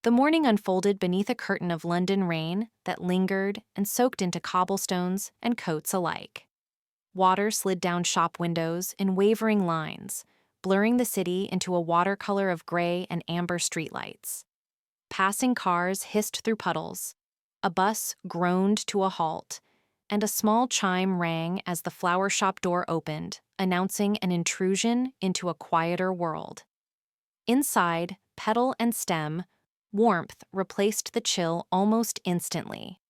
The morning unfolded beneath a curtain of London rain that lingered and soaked into cobblestones and coats alike. Water slid down shop windows in wavering lines, blurring the city into a watercolor of gray and amber streetlights. Passing cars hissed through puddles. A bus groaned to a halt, and a small chime rang as the flower shop door opened, announcing an intrusion into a quieter world. Inside, petal and stem, warmth replaced the chill almost instantly.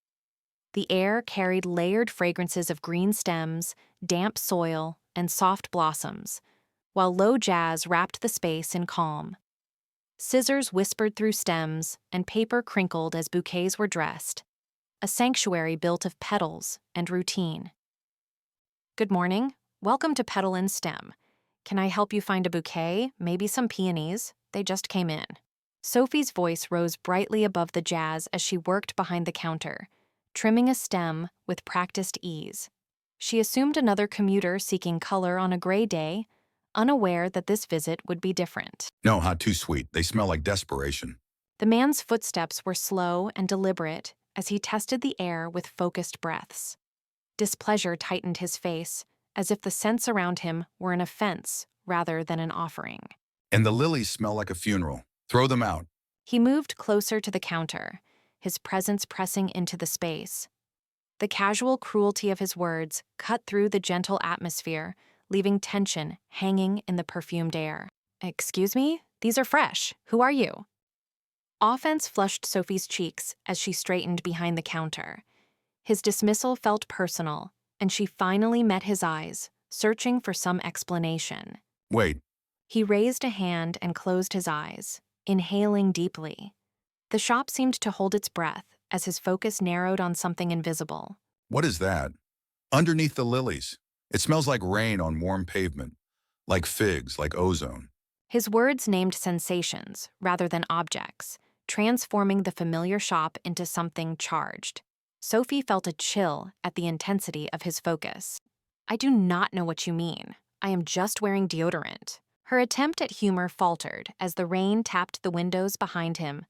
The air carried layered fragrances of green stems, damp soil, and soft blossoms, while low jazz wrapped the space in calm. Scissors whispered through stems, and paper crinkled as bouquets were dressed, a sanctuary built of petals and routine. Good morning. Welcome to Petal and Stem. Can I help you find a bouquet, maybe some peonies? They just came in. Sophie's voice rose brightly above the jazz as she worked behind the counter, trimming a stem with practiced ease. She assumed another commuter seeking color on a gray day, unaware that this visit would be different. No, not too sweet. They smell like desperation. The man's footsteps were slow and deliberate as he tested the air with focused breaths. Displeasure tightened his face, as if the scents around him were an offense rather than an offering. And the lilies smell like a funeral. Throw them out. He moved closer to the counter, his presence pressing into the space. The casual cruelty of his words cut through the gentle atmosphere, leaving tension hanging in the perfumed air. Excuse me? These are fresh. Who are you? Offense flushed Sophie's cheeks as she straightened behind the counter. His dismissal felt personal, and she finally met his eyes, searching for some explanation. Wait, He raised a hand and closed his eyes, inhaling deeply. The shop seemed to hold its breath as his focus narrowed on something invisible. what is that? Underneath the lilies. It smells like rain on warm pavement. Like figs, like ozone. His words named sensations rather than objects, transforming the familiar shop into something charged. Sophie felt a chill at the intensity of his focus. I do not know what you mean. I am just wearing deodorant. Her attempt at humor faltered as the rain tapped the windows behind him,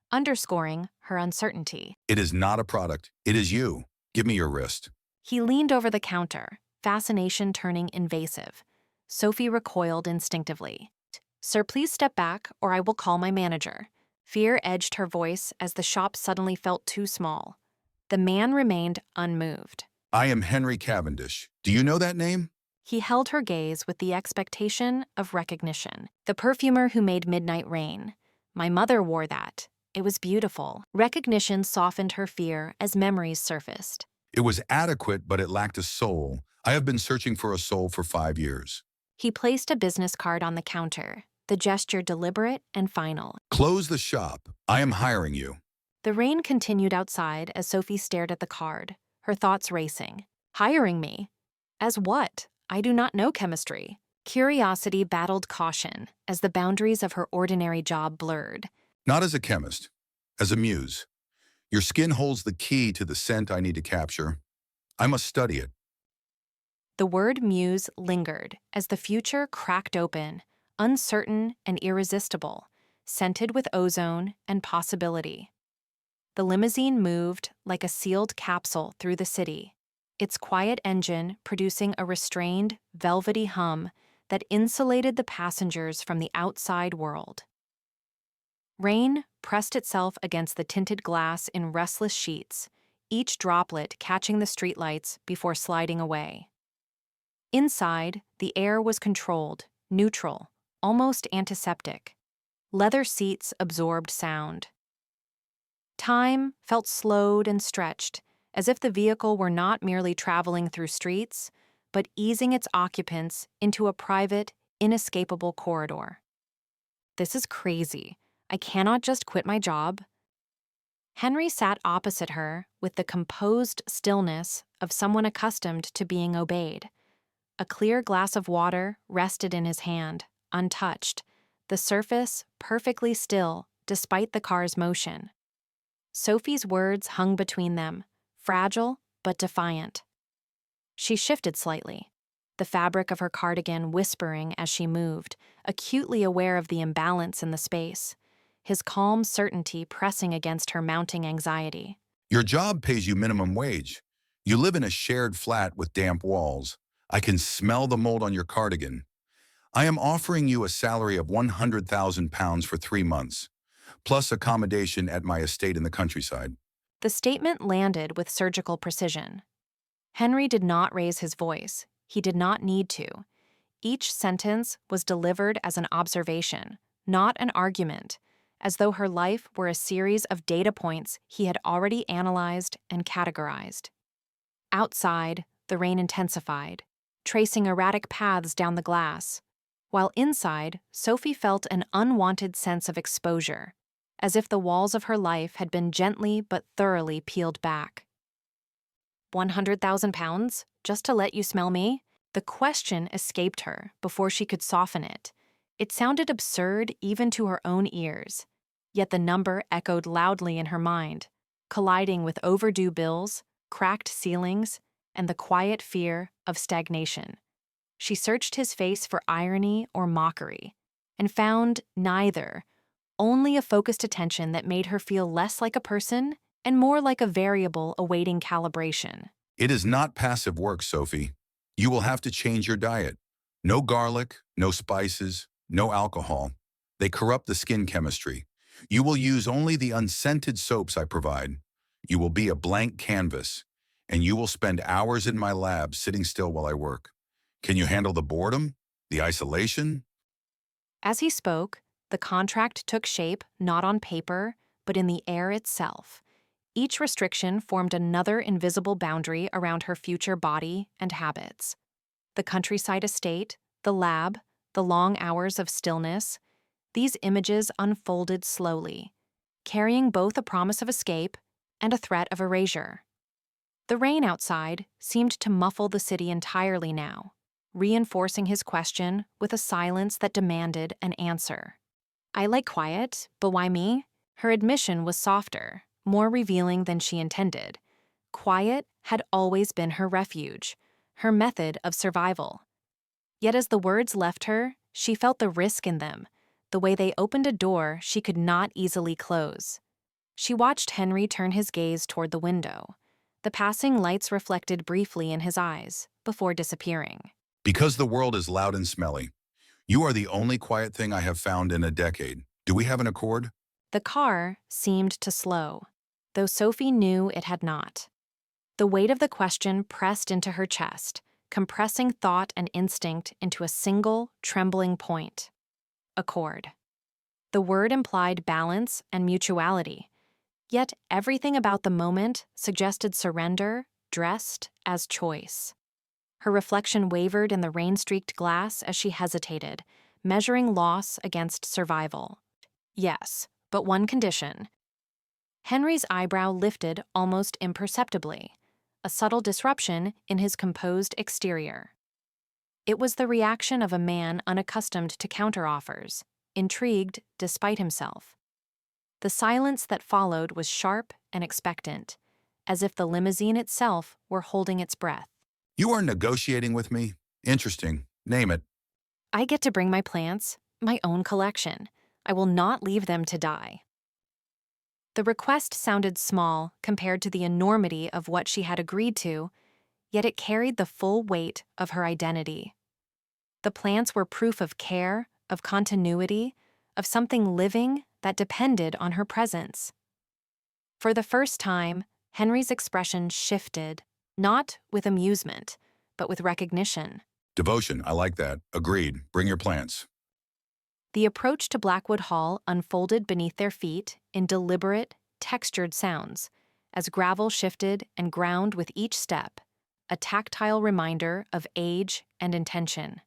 underscoring her uncertainty. It is not a product. It is you. Give me your wrist. He leaned over the counter, fascination turning invasive. Sophie recoiled instinctively. Sir, please step back or I will call my manager. Fear edged her voice as the shop suddenly felt too small. The man remained unmoved. I am Henry Cavendish. Do you know that name? He held her gaze with the expectation of recognition. The perfumer who made midnight rain. My mother wore that. It was beautiful. Recognition softened her fear as memories surfaced. It was adequate, but it lacked a soul. I have been searching for a soul for 5 years. He placed a business card on the counter, the gesture deliberate and final. Close the shop. I am hiring you. The rain continued outside as Sophie stared at the card, her thoughts racing. Hiring me? As what? I do not know chemistry. Curiosity battled caution as the boundaries of her ordinary job blurred. Not as a chemist, as a muse. Your skin holds the key to the scent I need to capture. I must study it. The word muse lingered as the future cracked open, uncertain and irresistible, scented with ozone and possibility. The limousine moved like a sealed capsule through the city, its quiet engine producing a restrained, velvety hum that insulated the passengers from the outside world. Rain pressed itself against the tinted glass in restless sheets, each droplet catching the streetlights before sliding away. Inside, the air was controlled, neutral, almost antiseptic. Leather seats absorbed sound. Time felt slowed and stretched, as if the vehicle were not merely traveling through streets, but easing its occupants into a private, inescapable corridor. This is crazy. I cannot just quit my job. Henry sat opposite her with the composed stillness of someone accustomed to being obeyed. A clear glass of water rested in his hand, untouched, the surface perfectly still despite the car's motion. Sophie's words hung between them, fragile but defiant. She shifted slightly, the fabric of her cardigan whispering as she moved, acutely aware of the imbalance in the space. his calm certainty pressing against her mounting anxiety. Your job pays you minimum wage. You live in a shared flat with damp walls. I can smell the mold on your cardigan. I am offering you a salary of £100,000 for 3 months, plus accommodation at my estate in the countryside. The statement landed with surgical precision. Henry did not raise his voice. He did not need to. Each sentence was delivered as an observation, not an argument, as though her life were a series of data points he had already analyzed and categorized. Outside, the rain intensified, tracing erratic paths down the glass, while inside, Sophie felt an unwanted sense of exposure, as if the walls of her life had been gently but thoroughly peeled back. £100,000 just to let you smell me? The question escaped her before she could soften it. It sounded absurd even to her own ears, yet the number echoed loudly in her mind, colliding with overdue bills, cracked ceilings, and the quiet fear of stagnation. She searched his face for irony or mockery, and found neither, only a focused attention that made her feel less like a person and more like a variable awaiting calibration. It is not passive work, Sophie. You will have to change your diet. No garlic, no spices, no alcohol. They corrupt the skin chemistry. You will use only the unscented soaps I provide. You will be a blank canvas, and you will spend hours in my lab sitting still while I work. Can you handle the boredom, the isolation? As he spoke, the contract took shape not on paper, but in the air itself. Each restriction formed another invisible boundary around her future body and habits. The countryside estate, the lab, the long hours of stillness, these images unfolded slowly, carrying both a promise of escape and a threat of erasure. The rain outside seemed to muffle the city entirely now, reinforcing his question with a silence that demanded an answer. I like quiet, but why me? Her admission was softer, more revealing than she intended. Quiet had always been her refuge, her method of survival. Yet as the words left her, she felt the risk in them, the way they opened a door she could not easily close. She watched Henry turn his gaze toward the window. The passing lights reflected briefly in his eyes, before disappearing. Because the world is loud and smelly. You are the only quiet thing I have found in a decade. Do we have an accord? The car seemed to slow, though Sophie knew it had not. The weight of the question pressed into her chest, compressing thought and instinct into a single, trembling point. Accord. The word implied balance and mutuality, yet everything about the moment suggested surrender, dressed as choice. Her reflection wavered in the rain-streaked glass as she hesitated, measuring loss against survival. Yes, but one condition. Henry's eyebrow lifted almost imperceptibly, a subtle disruption in his composed exterior. It was the reaction of a man unaccustomed to counteroffers, intrigued despite himself. The silence that followed was sharp and expectant, as if the limousine itself were holding its breath. You are negotiating with me? Interesting. Name it. I get to bring my plants, my own collection. I will not leave them to die. The request sounded small compared to the enormity of what she had agreed to, yet it carried the full weight of her identity. The plants were proof of care, of continuity, of something living that depended on her presence. For the first time, Henry's expression shifted, not with amusement, but with recognition. Devotion, I like that. Agreed. Bring your plants. The approach to Blackwood Hall unfolded beneath their feet in deliberate, textured sounds, as gravel shifted and ground with each step, a tactile reminder of age and intention.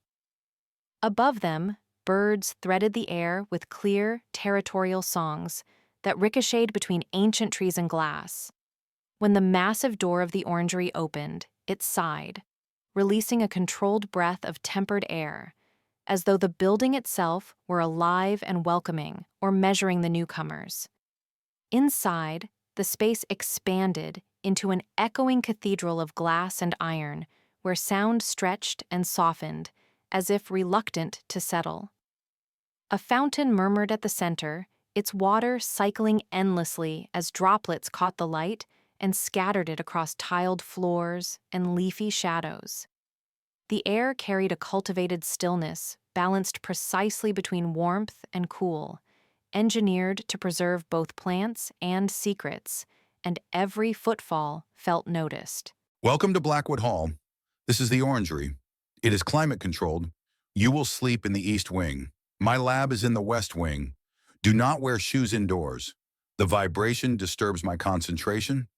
Above them, birds threaded the air with clear, territorial songs that ricocheted between ancient trees and glass. When the massive door of the orangery opened, it sighed, releasing a controlled breath of tempered air, as though the building itself were alive and welcoming or measuring the newcomers. Inside, the space expanded into an echoing cathedral of glass and iron, where sound stretched and softened, as if reluctant to settle. A fountain murmured at the center, its water cycling endlessly as droplets caught the light and scattered it across tiled floors and leafy shadows. The air carried a cultivated stillness balanced precisely between warmth and cool, engineered to preserve both plants and secrets, and every footfall felt noticed. Welcome to Blackwood Hall. This is the Orangery. It is climate controlled. You will sleep in the East Wing. My lab is in the West Wing. Do not wear shoes indoors. The vibration disturbs my concentration.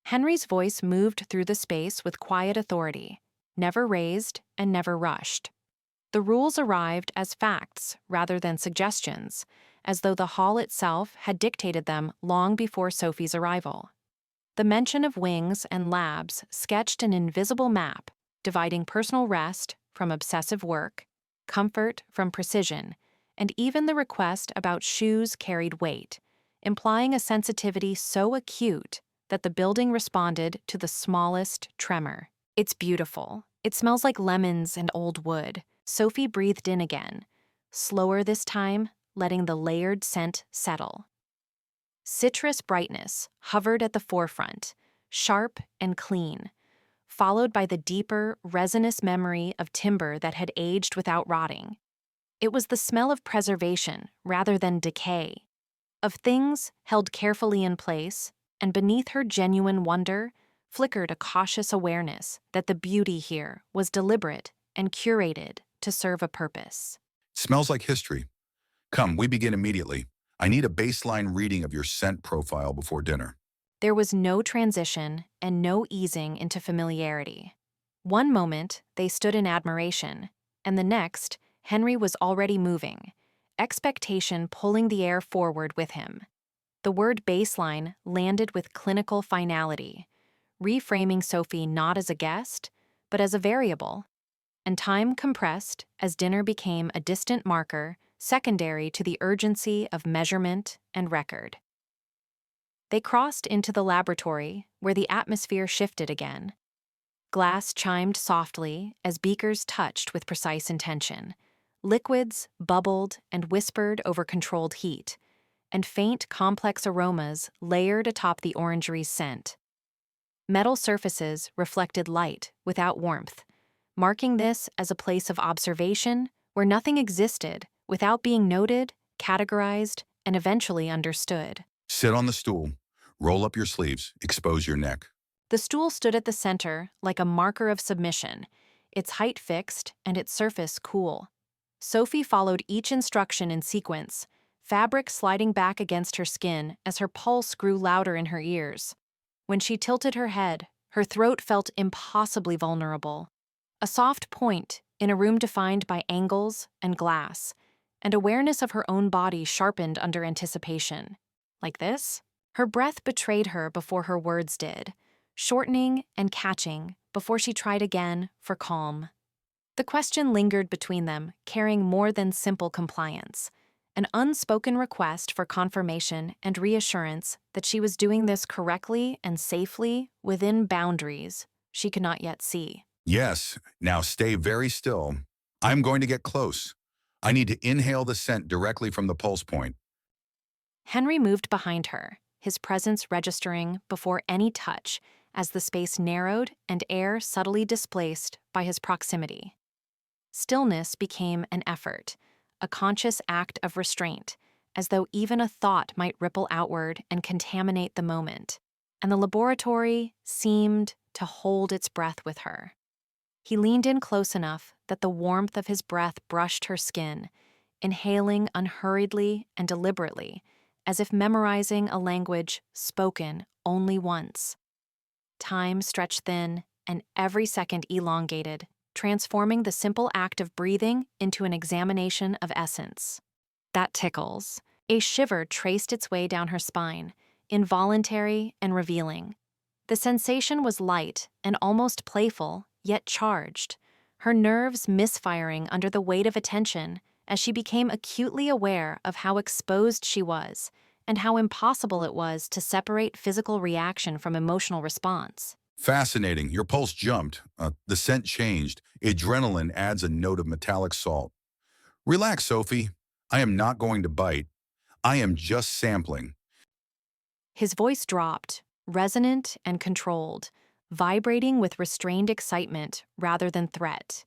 Henry's voice moved through the space with quiet authority, never raised and never rushed. The rules arrived as facts rather than suggestions, as though the hall itself had dictated them long before Sophie's arrival. The mention of wings and labs sketched an invisible map dividing personal rest from obsessive work, comfort from precision, and even the request about shoes carried weight, implying a sensitivity so acute that the building responded to the smallest tremor. It's beautiful. It smells like lemons and old wood. Sophie breathed in again, slower this time, letting the layered scent settle. Citrus brightness hovered at the forefront, sharp and clean, followed by the deeper, resinous memory of timber that had aged without rotting. It was the smell of preservation rather than decay, of things held carefully in place, and beneath her genuine wonder flickered a cautious awareness that the beauty here was deliberate and curated to serve a purpose. Smells like history. Come, we begin immediately. I need a baseline reading of your scent profile before dinner. There was no transition and no easing into familiarity. One moment, they stood in admiration, and the next, Henry was already moving, expectation pulling the air forward with him. The word baseline landed with clinical finality, reframing Sophie not as a guest, but as a variable, and time compressed as dinner became a distant marker secondary to the urgency of measurement and record. They crossed into the laboratory, where the atmosphere shifted again. Glass chimed softly as beakers touched with precise intention. Liquids bubbled and whispered over controlled heat, and faint, complex aromas layered atop the orangery's scent. Metal surfaces reflected light without warmth, marking this as a place of observation where nothing existed without being noted, categorized, and eventually understood. Sit on the stool. Roll up your sleeves. Expose your neck. The stool stood at the center like a marker of submission, its height fixed and its surface cool. Sophie followed each instruction in sequence, fabric sliding back against her skin as her pulse grew louder in her ears. When she tilted her head, her throat felt impossibly vulnerable. A soft point in a room defined by angles and glass, and awareness of her own body sharpened under anticipation. Like this? Her breath betrayed her before her words did, shortening and catching before she tried again for calm. The question lingered between them, carrying more than simple compliance, an unspoken request for confirmation and reassurance that she was doing this correctly and safely within boundaries she could not yet see. Yes, now stay very still. I'm going to get close. I need to inhale the scent directly from the pulse point. Henry moved behind her, his presence registering before any touch as the space narrowed and air subtly displaced by his proximity. Stillness became an effort, a conscious act of restraint, as though even a thought might ripple outward and contaminate the moment, and the laboratory seemed to hold its breath with her. He leaned in close enough that the warmth of his breath brushed her skin, inhaling unhurriedly and deliberately, as if memorizing a language spoken only once. Time stretched thin, and every second elongated, transforming the simple act of breathing into an examination of essence. That tickles. A shiver traced its way down her spine, involuntary and revealing. The sensation was light and almost playful, yet charged, her nerves misfiring under the weight of attention as she became acutely aware of how exposed she was and how impossible it was to separate physical reaction from emotional response. Fascinating. Your pulse jumped. The scent changed. Adrenaline adds a note of metallic salt. Relax, Sophie. I am not going to bite. I am just sampling. His voice dropped, resonant and controlled, vibrating with restrained excitement rather than threat.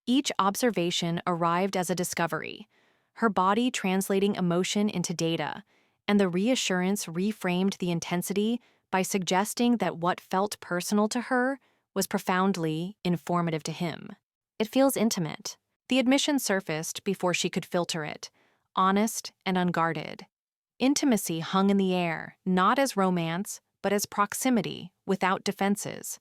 Each observation arrived as a discovery, her body translating emotion into data, and the reassurance reframed the intensity by suggesting that what felt personal to her was profoundly informative to him. It feels intimate. The admission surfaced before she could filter it, honest and unguarded. Intimacy hung in the air, not as romance, but as proximity without defenses,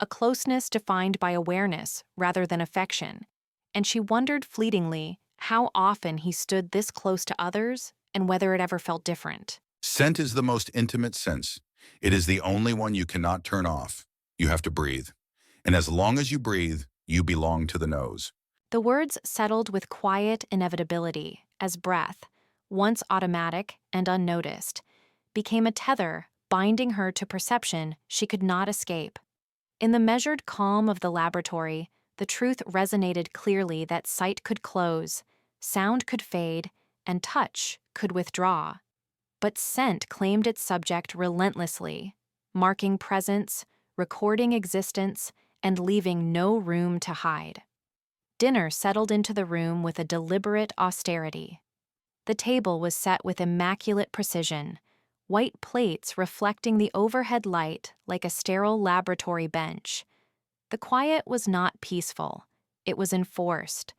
a closeness defined by awareness rather than affection, and she wondered fleetingly how often he stood this close to others and whether it ever felt different. Scent is the most intimate sense. It is the only one you cannot turn off. You have to breathe. And as long as you breathe, you belong to the nose. The words settled with quiet inevitability as breath, once automatic and unnoticed, became a tether binding her to perception she could not escape. In the measured calm of the laboratory, the truth resonated clearly that sight could close, sound could fade, and touch could withdraw. But scent claimed its subject relentlessly, marking presence, recording existence, and leaving no room to hide. Dinner settled into the room with a deliberate austerity. The table was set with immaculate precision, white plates reflecting the overhead light like a sterile laboratory bench. The quiet was not peaceful. It was enforced.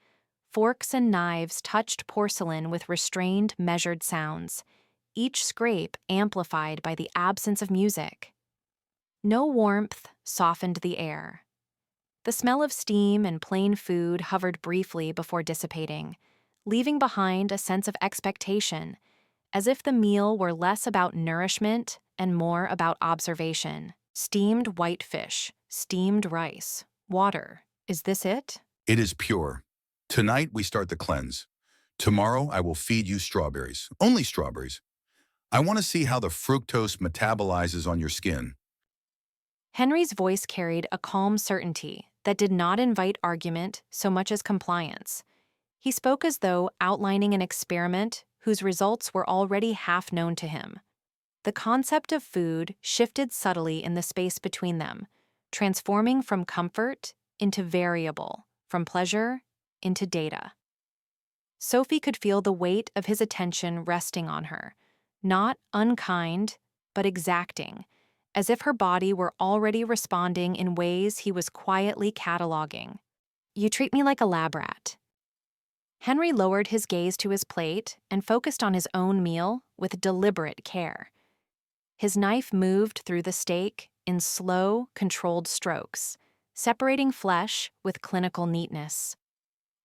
Forks and knives touched porcelain with restrained, measured sounds, each scrape amplified by the absence of music. No warmth softened the air. The smell of steam and plain food hovered briefly before dissipating, leaving behind a sense of expectation, as if the meal were less about nourishment and more about observation. Steamed white fish, steamed rice, water. Is this it? It is pure. Tonight we start the cleanse. Tomorrow I will feed you strawberries. Only strawberries. I want to see how the fructose metabolizes on your skin. Henry's voice carried a calm certainty that did not invite argument so much as compliance. He spoke as though outlining an experiment whose results were already half known to him. The concept of food shifted subtly in the space between them, transforming from comfort into variable, from pleasure into data. Sophie could feel the weight of his attention resting on her, not unkind, but exacting, as if her body were already responding in ways he was quietly cataloging. "You treat me like a lab rat." Henry lowered his gaze to his plate and focused on his own meal with deliberate care. His knife moved through the steak in slow, controlled strokes, separating flesh with clinical neatness.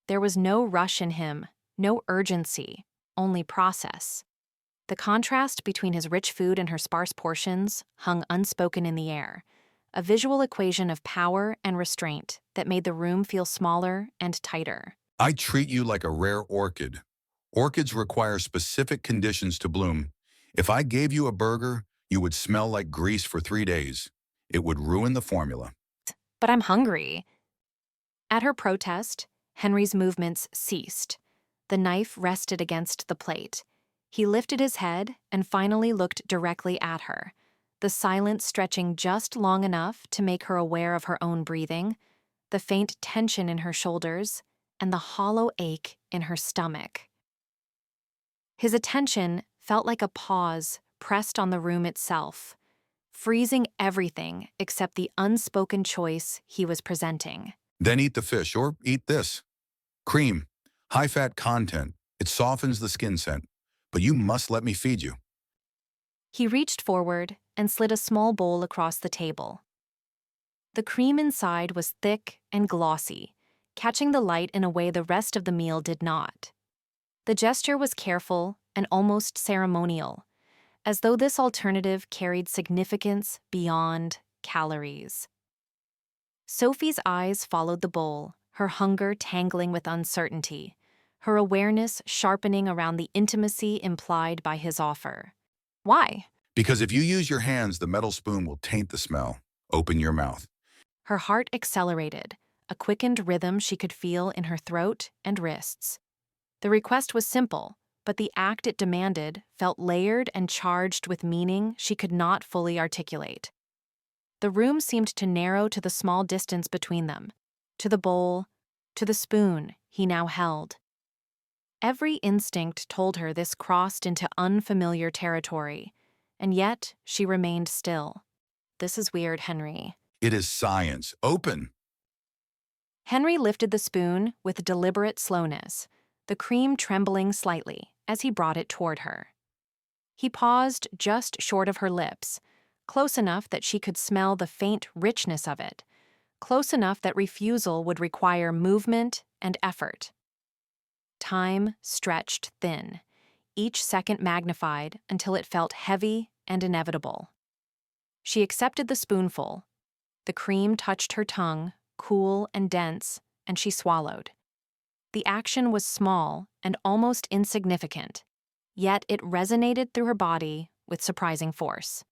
There was no rush in him, no urgency, only process. The contrast between his rich food and her sparse portions hung unspoken in the air, a visual equation of power and restraint that made the room feel smaller and tighter. I treat you like a rare orchid. Orchids require specific conditions to bloom. If I gave you a burger, you would smell like grease for 3 days. It would ruin the formula. "But I'm hungry." At her protest, Henry's movements ceased. The knife rested against the plate. He lifted his head and finally looked directly at her, the silence stretching just long enough to make her aware of her own breathing, the faint tension in her shoulders, and the hollow ache in her stomach. His attention felt like a pause pressed on the room itself, freezing everything except the unspoken choice he was presenting. Then eat the fish, or eat this. Cream, high-fat content. It softens the skin scent. But you must let me feed you. He reached forward and slid a small bowl across the table. The cream inside was thick and glossy, catching the light in a way the rest of the meal did not. The gesture was careful and almost ceremonial, as though this alternative carried significance beyond calories. Sophie's eyes followed the bowl, her hunger tangling with uncertainty, her awareness sharpening around the intimacy implied by his offer. "Why?" Because if you use your hands, the metal spoon will taint the smell. Open your mouth. Her heart accelerated, a quickened rhythm she could feel in her throat and wrists. The request was simple, but the act it demanded felt layered and charged with meaning she could not fully articulate. The room seemed to narrow to the small distance between them, to the bowl, to the spoon he now held. Every instinct told her this crossed into unfamiliar territory, and yet she remained still. "This is weird, Henry." It is science. Open. Henry lifted the spoon with deliberate slowness, the cream trembling slightly as he brought it toward her. He paused just short of her lips, close enough that she could smell the faint richness of it, close enough that refusal would require movement and effort. Time stretched thin, each second magnified until it felt heavy and inevitable. She accepted the spoonful. The cream touched her tongue, cool and dense, and she swallowed. The action was small and almost insignificant, yet it resonated through her body with surprising force.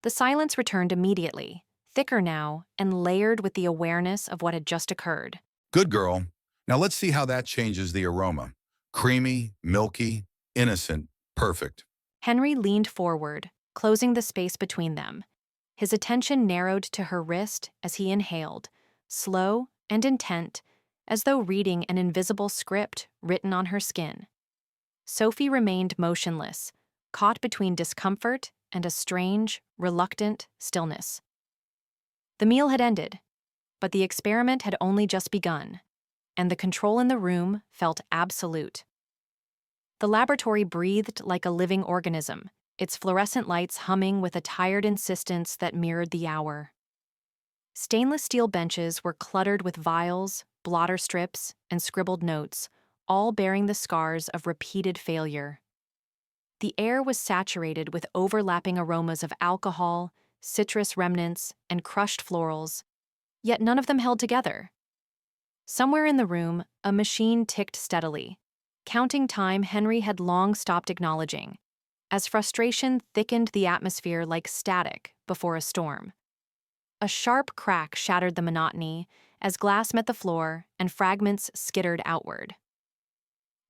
The silence returned immediately, thicker now and layered with the awareness of what had just occurred. Good girl. Now let's see how that changes the aroma. Creamy, milky, innocent, perfect. Henry leaned forward, closing the space between them. His attention narrowed to her wrist as he inhaled, slow and intent, as though reading an invisible script written on her skin. Sophie remained motionless, caught between discomfort and a strange, reluctant stillness. The meal had ended, but the experiment had only just begun, and the control in the room felt absolute. The laboratory breathed like a living organism, its fluorescent lights humming with a tired insistence that mirrored the hour. Stainless steel benches were cluttered with vials, blotter strips, and scribbled notes, all bearing the scars of repeated failure. The air was saturated with overlapping aromas of alcohol, citrus remnants, and crushed florals, yet none of them held together. Somewhere in the room, a machine ticked steadily, counting time Henry had long stopped acknowledging, as frustration thickened the atmosphere like static before a storm. A sharp crack shattered the monotony as glass met the floor and fragments skittered outward.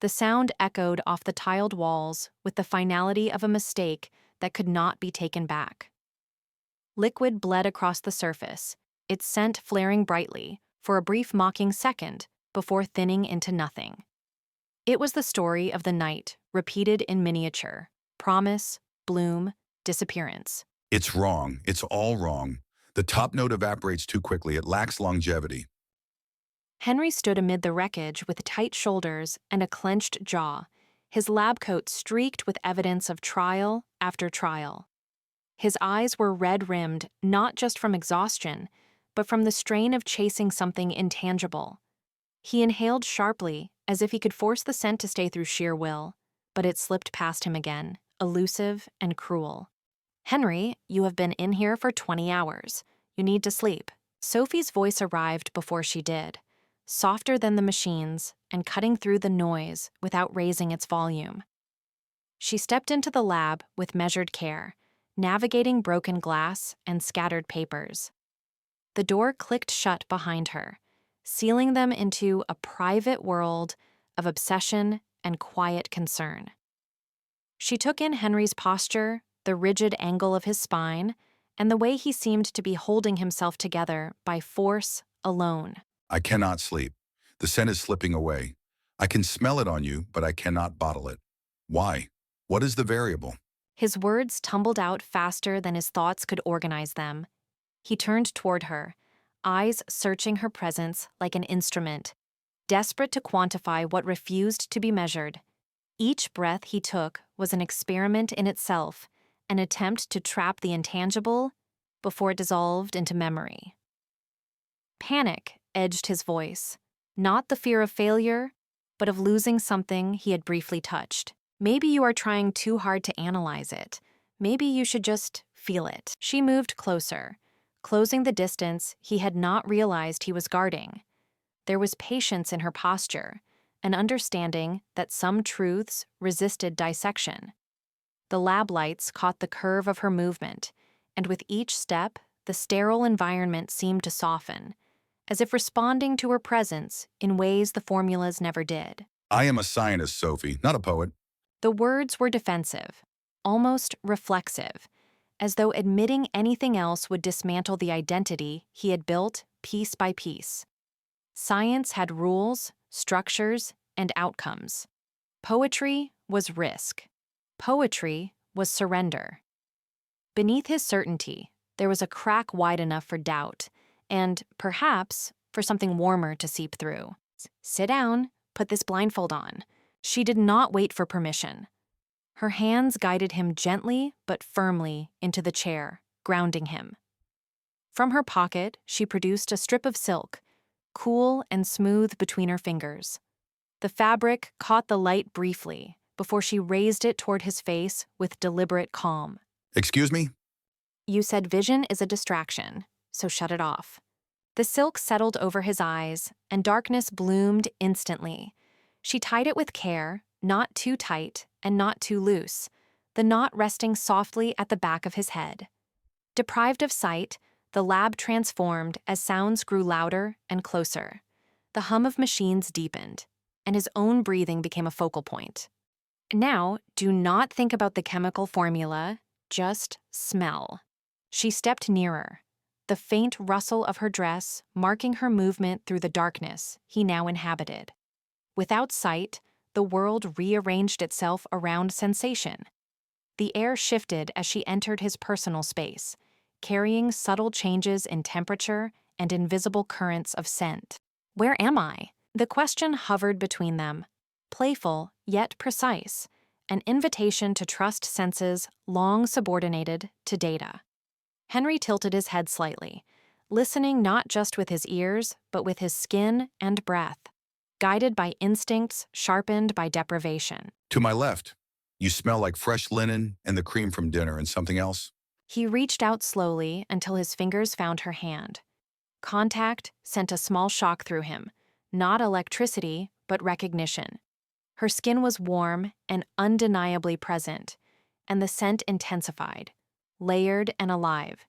The sound echoed off the tiled walls with the finality of a mistake that could not be taken back. Liquid bled across the surface, its scent flaring brightly for a brief mocking second before thinning into nothing. It was the story of the night, repeated in miniature: promise, bloom, disappearance. It's wrong. It's all wrong. The top note evaporates too quickly. It lacks longevity. Henry stood amid the wreckage with tight shoulders and a clenched jaw, his lab coat streaked with evidence of trial after trial. His eyes were red-rimmed not just from exhaustion, but from the strain of chasing something intangible. He inhaled sharply, as if he could force the scent to stay through sheer will, but it slipped past him again, elusive and cruel. "Henry, you have been in here for 20 hours. You need to sleep." Sophie's voice arrived before she did, softer than the machine's and cutting through the noise without raising its volume. She stepped into the lab with measured care, navigating broken glass and scattered papers. The door clicked shut behind her, sealing them into a private world of obsession and quiet concern. She took in Henry's posture, the rigid angle of his spine, and the way he seemed to be holding himself together by force alone. I cannot sleep. The scent is slipping away. I can smell it on you, but I cannot bottle it. Why? What is the variable? His words tumbled out faster than his thoughts could organize them. He turned toward her, eyes searching her presence like an instrument, desperate to quantify what refused to be measured. Each breath he took was an experiment in itself, an attempt to trap the intangible before it dissolved into memory. Panic edged his voice, not the fear of failure, but of losing something he had briefly touched. "Maybe you are trying too hard to analyze it. Maybe you should just feel it." She moved closer, closing the distance he had not realized he was guarding. There was patience in her posture, an understanding that some truths resisted dissection. The lab lights caught the curve of her movement, and with each step, the sterile environment seemed to soften, as if responding to her presence in ways the formulas never did. I am a scientist, Sophie, not a poet. The words were defensive, almost reflexive, as though admitting anything else would dismantle the identity he had built piece by piece. Science had rules, structures, and outcomes. Poetry was risk. Poetry was surrender. Beneath his certainty, there was a crack wide enough for doubt, and, perhaps, for something warmer to seep through. Sit down, put this blindfold on. She did not wait for permission. Her hands guided him gently but firmly into the chair, grounding him. From her pocket, she produced a strip of silk, cool and smooth between her fingers. The fabric caught the light briefly before she raised it toward his face with deliberate calm. Excuse me? You said vision is a distraction, so shut it off. The silk settled over his eyes, and darkness bloomed instantly. She tied it with care, not too tight and not too loose, the knot resting softly at the back of his head. Deprived of sight, the lab transformed as sounds grew louder and closer. The hum of machines deepened, and his own breathing became a focal point. Now, do not think about the chemical formula, just smell. She stepped nearer, the faint rustle of her dress marking her movement through the darkness he now inhabited. Without sight, the world rearranged itself around sensation. The air shifted as she entered his personal space, carrying subtle changes in temperature and invisible currents of scent. Where am I? The question hovered between them, playful yet precise, an invitation to trust senses long subordinated to data. Henry tilted his head slightly, listening not just with his ears, but with his skin and breath, guided by instincts sharpened by deprivation. To my left. You smell like fresh linen and the cream from dinner and something else. He reached out slowly until his fingers found her hand. Contact sent a small shock through him, not electricity, but recognition. Her skin was warm and undeniably present, and the scent intensified, layered and alive,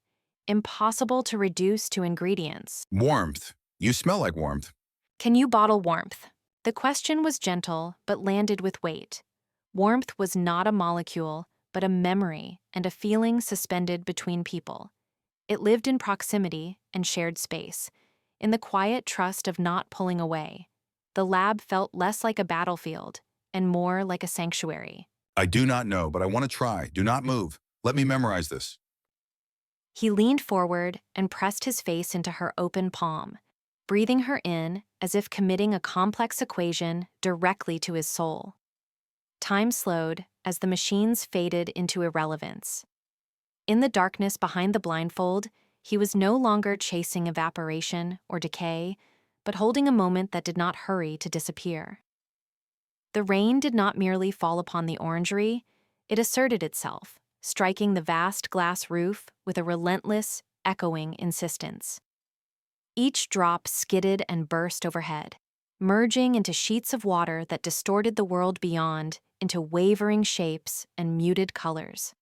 impossible to reduce to ingredients. Warmth. You smell like warmth. Can you bottle warmth? The question was gentle, but landed with weight. Warmth was not a molecule, but a memory and a feeling suspended between people. It lived in proximity and shared space, in the quiet trust of not pulling away. The lab felt less like a battlefield and more like a sanctuary. I do not know, but I want to try. Do not move. Let me memorize this. He leaned forward and pressed his face into her open palm, breathing her in as if committing a complex equation directly to his soul. Time slowed as the machines faded into irrelevance. In the darkness behind the blindfold, he was no longer chasing evaporation or decay, but holding a moment that did not hurry to disappear. The rain did not merely fall upon the orangery, it asserted itself, striking the vast glass roof with a relentless, echoing insistence. Each drop skidded and burst overhead, merging into sheets of water that distorted the world beyond into wavering shapes and muted colors.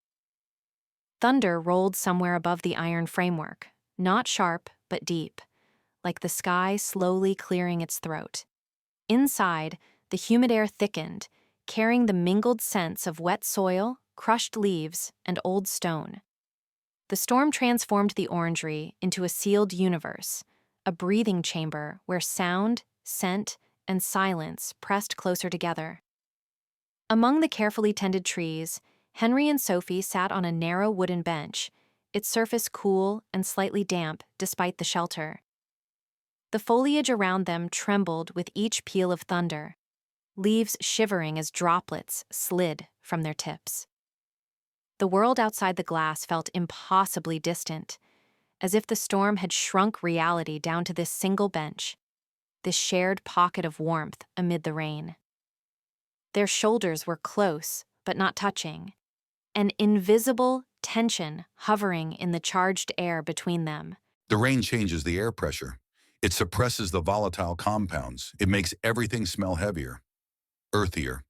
Thunder rolled somewhere above the iron framework, not sharp but deep, like the sky slowly clearing its throat. Inside, the humid air thickened, carrying the mingled scents of wet soil, crushed leaves, and old stone. The storm transformed the orangery into a sealed universe, a breathing chamber where sound, scent, and silence pressed closer together. Among the carefully tended trees, Henry and Sophie sat on a narrow wooden bench, its surface cool and slightly damp despite the shelter. The foliage around them trembled with each peal of thunder, leaves shivering as droplets slid from their tips. The world outside the glass felt impossibly distant, as if the storm had shrunk reality down to this single bench, this shared pocket of warmth amid the rain. Their shoulders were close, but not touching, an invisible tension hovering in the charged air between them. The rain changes the air pressure. It suppresses the volatile compounds. It makes everything smell heavier, earthier.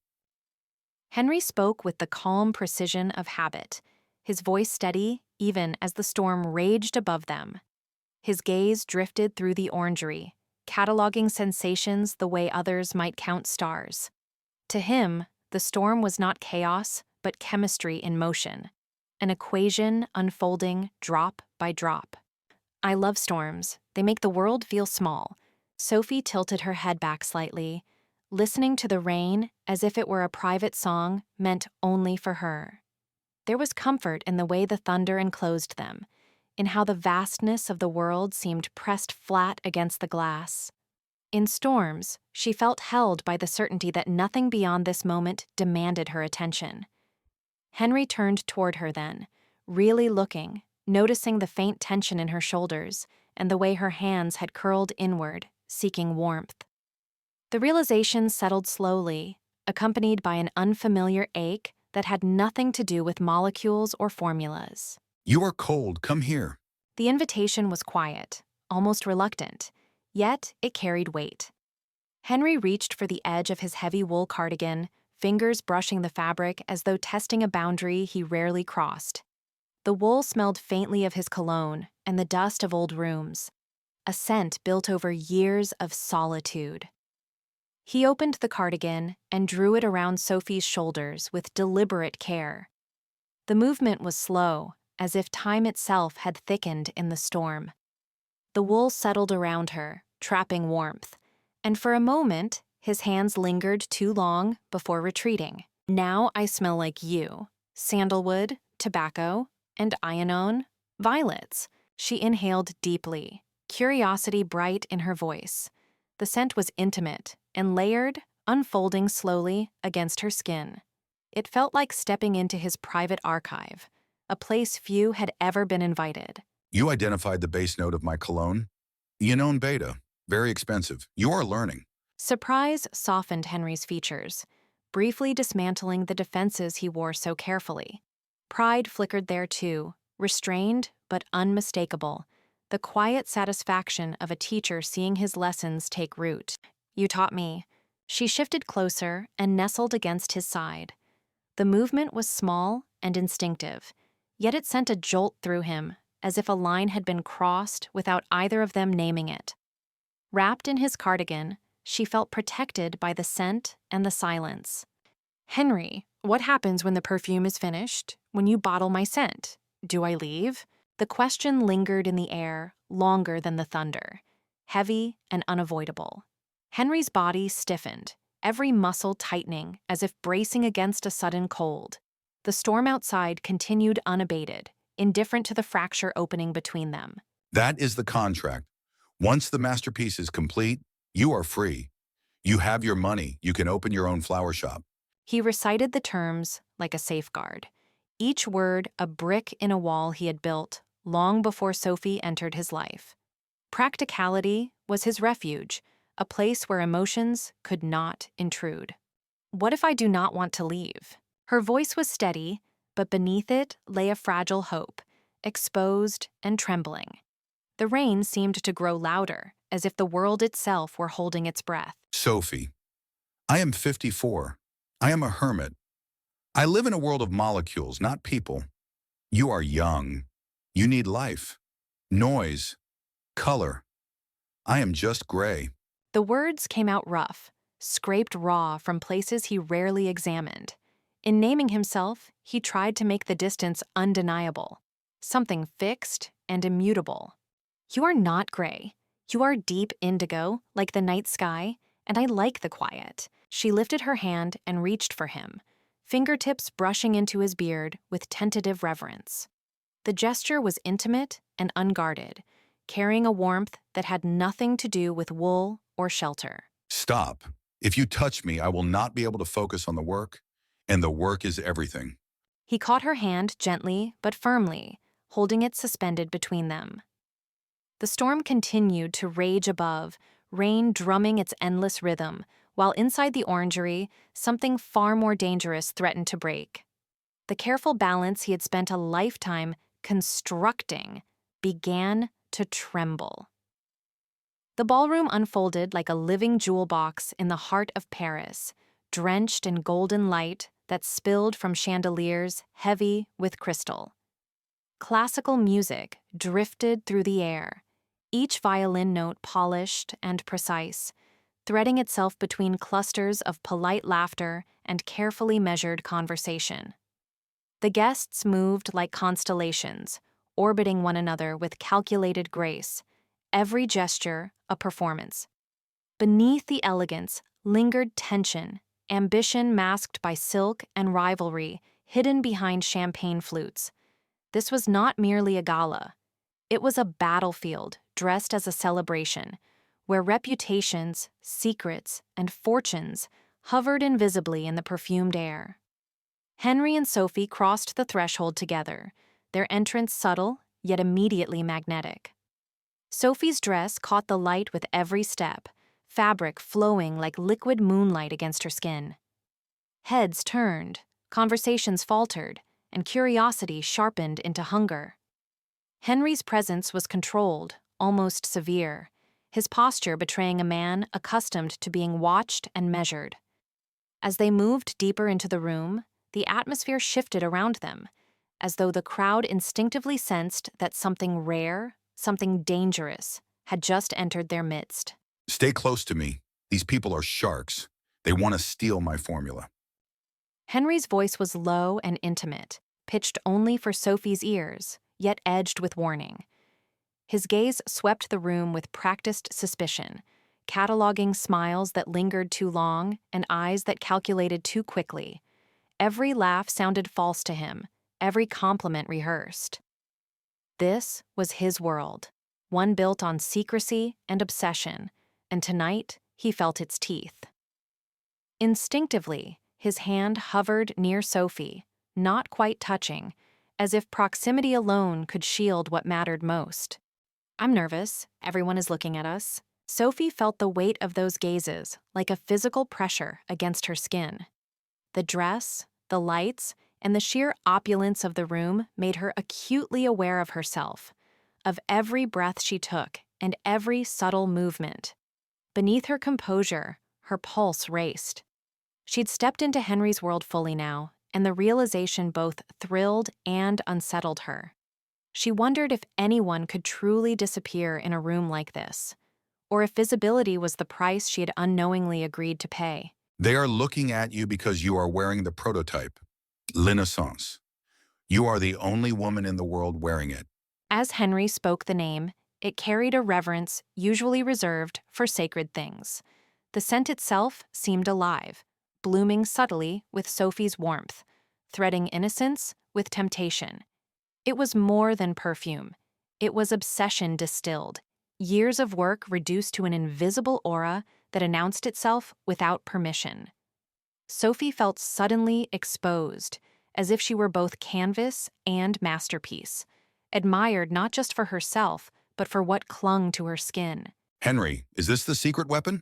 Henry spoke with the calm precision of habit, his voice steady even as the storm raged above them. His gaze drifted through the orangery, cataloging sensations the way others might count stars. To him, The storm was not chaos, but chemistry in motion, an equation unfolding drop by drop. I love storms. They make the world feel small. Sophie tilted her head back slightly, listening to the rain as if it were a private song meant only for her. There was comfort in the way the thunder enclosed them, in how the vastness of the world seemed pressed flat against the glass. In storms, she felt held by the certainty that nothing beyond this moment demanded her attention. Henry turned toward her then, really looking, noticing the faint tension in her shoulders and the way her hands had curled inward, seeking warmth. The realization settled slowly, accompanied by an unfamiliar ache that had nothing to do with molecules or formulas. You are cold, come here. The invitation was quiet, almost reluctant, yet it carried weight. Henry reached for the edge of his heavy wool cardigan, fingers brushing the fabric as though testing a boundary he rarely crossed. The wool smelled faintly of his cologne and the dust of old rooms, a scent built over years of solitude. He opened the cardigan and drew it around Sophie's shoulders with deliberate care. The movement was slow, as if time itself had thickened in the storm. The wool settled around her, trapping warmth, and for a moment, his hands lingered too long before retreating. Now I smell like you. Sandalwood, tobacco, and ionone, violets. She inhaled deeply, curiosity bright in her voice. The scent was intimate and layered, unfolding slowly against her skin. It felt like stepping into his private archive, a place few had ever been invited. You identified the base note of my cologne. Ionone beta, very expensive. You are learning. Surprise softened Henry's features, briefly dismantling the defenses he wore so carefully. Pride flickered there too, restrained but unmistakable, the quiet satisfaction of a teacher seeing his lessons take root. You taught me. She shifted closer and nestled against his side. The movement was small and instinctive, yet it sent a jolt through him, as if a line had been crossed without either of them naming it. Wrapped in his cardigan, she felt protected by the scent and the silence. Henry, what happens when the perfume is finished? When you bottle my scent? Do I leave? The question lingered in the air longer than the thunder, heavy and unavoidable. Henry's body stiffened, every muscle tightening as if bracing against a sudden cold. The storm outside continued unabated, indifferent to the fracture opening between them. That is the contract. Once the masterpiece is complete, you are free. You have your money. You can open your own flower shop. He recited the terms like a safeguard, each word a brick in a wall he had built long before Sophie entered his life. Practicality was his refuge, a place where emotions could not intrude. What if I do not want to leave? Her voice was steady, but beneath it lay a fragile hope, exposed and trembling. The rain seemed to grow louder, as if the world itself were holding its breath. Sophie, I am 54. I am a hermit. I live in a world of molecules, not people. You are young. You need life, noise, color. I am just gray. The words came out rough, scraped raw from places he rarely examined. In naming himself, he tried to make the distance undeniable, something fixed and immutable. You are not gray. You are deep indigo, like the night sky, and I like the quiet. She lifted her hand and reached for him, fingertips brushing into his beard with tentative reverence. The gesture was intimate and unguarded, carrying a warmth that had nothing to do with wool or shelter. Stop. If you touch me, I will not be able to focus on the work, and the work is everything. He caught her hand gently but firmly, holding it suspended between them. The storm continued to rage above, rain drumming its endless rhythm, while inside the orangery, something far more dangerous threatened to break. The careful balance he had spent a lifetime constructing began to tremble. The ballroom unfolded like a living jewel box in the heart of Paris, drenched in golden light that spilled from chandeliers heavy with crystal. Classical music drifted through the air, each violin note polished and precise, threading itself between clusters of polite laughter and carefully measured conversation. The guests moved like constellations, orbiting one another with calculated grace, every gesture a performance. Beneath the elegance lingered tension, ambition masked by silk and rivalry hidden behind champagne flutes. This was not merely a gala. It was a battlefield dressed as a celebration, where reputations, secrets, and fortunes hovered invisibly in the perfumed air. Henry and Sophie crossed the threshold together, their entrance subtle, yet immediately magnetic. Sophie's dress caught the light with every step, fabric flowing like liquid moonlight against her skin. Heads turned, conversations faltered, and curiosity sharpened into hunger. Henry's presence was controlled, almost severe, his posture betraying a man accustomed to being watched and measured. As they moved deeper into the room, the atmosphere shifted around them, as though the crowd instinctively sensed that something rare, something dangerous, had just entered their midst. Stay close to me. These people are sharks. They want to steal my formula. Henry's voice was low and intimate, pitched only for Sophie's ears, yet edged with warning. His gaze swept the room with practiced suspicion, cataloging smiles that lingered too long and eyes that calculated too quickly. Every laugh sounded false to him, every compliment rehearsed. This was his world, one built on secrecy and obsession, and tonight he felt its teeth. Instinctively, his hand hovered near Sophie, not quite touching, as if proximity alone could shield what mattered most. "I'm nervous. Everyone is looking at us." Sophie felt the weight of those gazes, like a physical pressure against her skin. The dress, the lights, and the sheer opulence of the room made her acutely aware of herself, of every breath she took and every subtle movement. Beneath her composure, her pulse raced. She'd stepped into Henry's world fully now, and the realization both thrilled and unsettled her. She wondered if anyone could truly disappear in a room like this, or if visibility was the price she had unknowingly agreed to pay. They are looking at you because you are wearing the prototype, L'Innocence. You are the only woman in the world wearing it. As Henry spoke the name, it carried a reverence usually reserved for sacred things. The scent itself seemed alive, blooming subtly with Sophie's warmth, threading innocence with temptation. It was more than perfume. It was obsession distilled, years of work reduced to an invisible aura that announced itself without permission. Sophie felt suddenly exposed, as if she were both canvas and masterpiece, admired not just for herself, but for what clung to her skin. Henry, is this the secret weapon?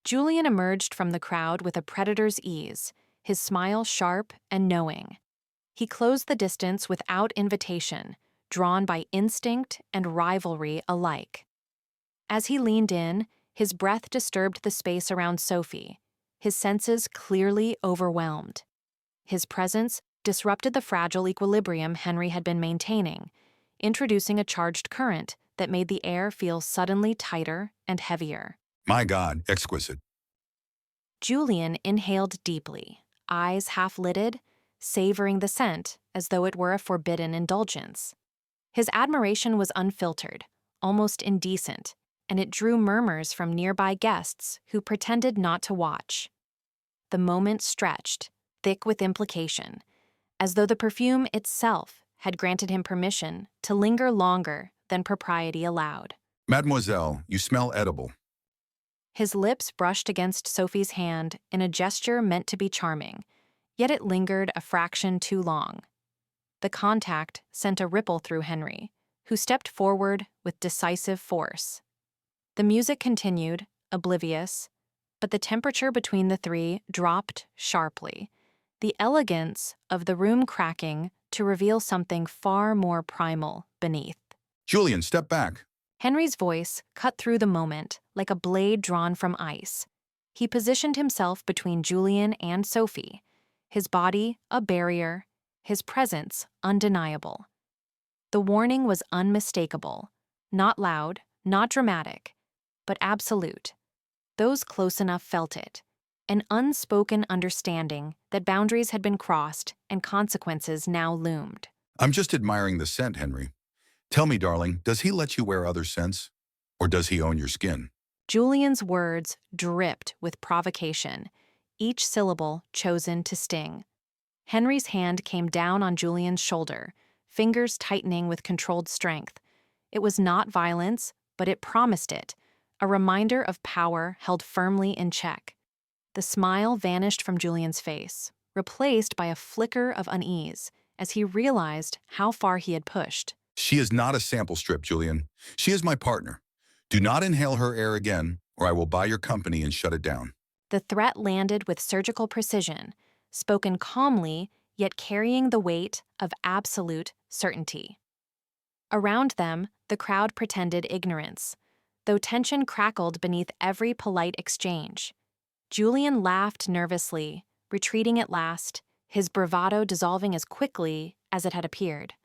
Julian emerged from the crowd with a predator's ease, his smile sharp and knowing. He closed the distance without invitation, drawn by instinct and rivalry alike. As he leaned in, his breath disturbed the space around Sophie, his senses clearly overwhelmed. His presence disrupted the fragile equilibrium Henry had been maintaining, introducing a charged current that made the air feel suddenly tighter and heavier. My God, exquisite. Julian inhaled deeply, eyes half-lidded, savoring the scent as though it were a forbidden indulgence. His admiration was unfiltered, almost indecent, and it drew murmurs from nearby guests who pretended not to watch. The moment stretched, thick with implication, as though the perfume itself had granted him permission to linger longer than propriety allowed. Mademoiselle, you smell edible. His lips brushed against Sophie's hand in a gesture meant to be charming, yet it lingered a fraction too long. The contact sent a ripple through Henry, who stepped forward with decisive force. The music continued, oblivious, but the temperature between the three dropped sharply, the elegance of the room cracking to reveal something far more primal beneath. Julian, step back. Henry's voice cut through the moment like a blade drawn from ice. He positioned himself between Julian and Sophie, his body a barrier, his presence undeniable. The warning was unmistakable, not loud, not dramatic, but absolute. Those close enough felt it. An unspoken understanding that boundaries had been crossed and consequences now loomed. I'm just admiring the scent, Henry. Tell me, darling, does he let you wear other scents? Or does he own your skin? Julian's words dripped with provocation, each syllable chosen to sting. Henry's hand came down on Julian's shoulder, fingers tightening with controlled strength. It was not violence, but it promised it, a reminder of power held firmly in check. The smile vanished from Julian's face, replaced by a flicker of unease as he realized how far he had pushed. She is not a sample strip, Julian. She is my partner. Do not inhale her air again, or I will buy your company and shut it down. The threat landed with surgical precision, spoken calmly, yet carrying the weight of absolute certainty. Around them, the crowd pretended ignorance, though tension crackled beneath every polite exchange. Julian laughed nervously, retreating at last, his bravado dissolving as quickly as it had appeared.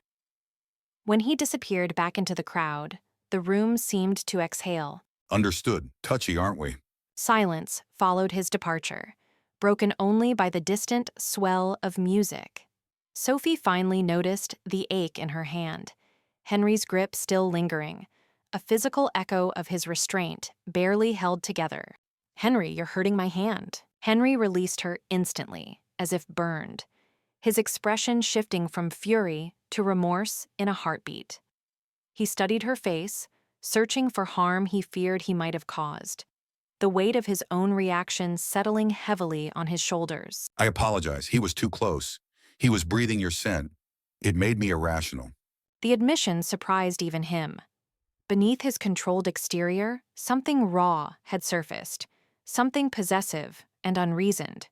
When he disappeared back into the crowd, the room seemed to exhale. Understood. Touchy, aren't we? Silence followed his departure, broken only by the distant swell of music. Sophie finally noticed the ache in her hand, Henry's grip still lingering, a physical echo of his restraint barely held together. "Henry, you're hurting my hand." Henry released her instantly, as if burned, his expression shifting from fury to remorse in a heartbeat. He studied her face, searching for harm he feared he might have caused, the weight of his own reaction settling heavily on his shoulders. I apologize. He was too close. He was breathing your scent. It made me irrational. The admission surprised even him. Beneath his controlled exterior, something raw had surfaced, something possessive and unreasoned.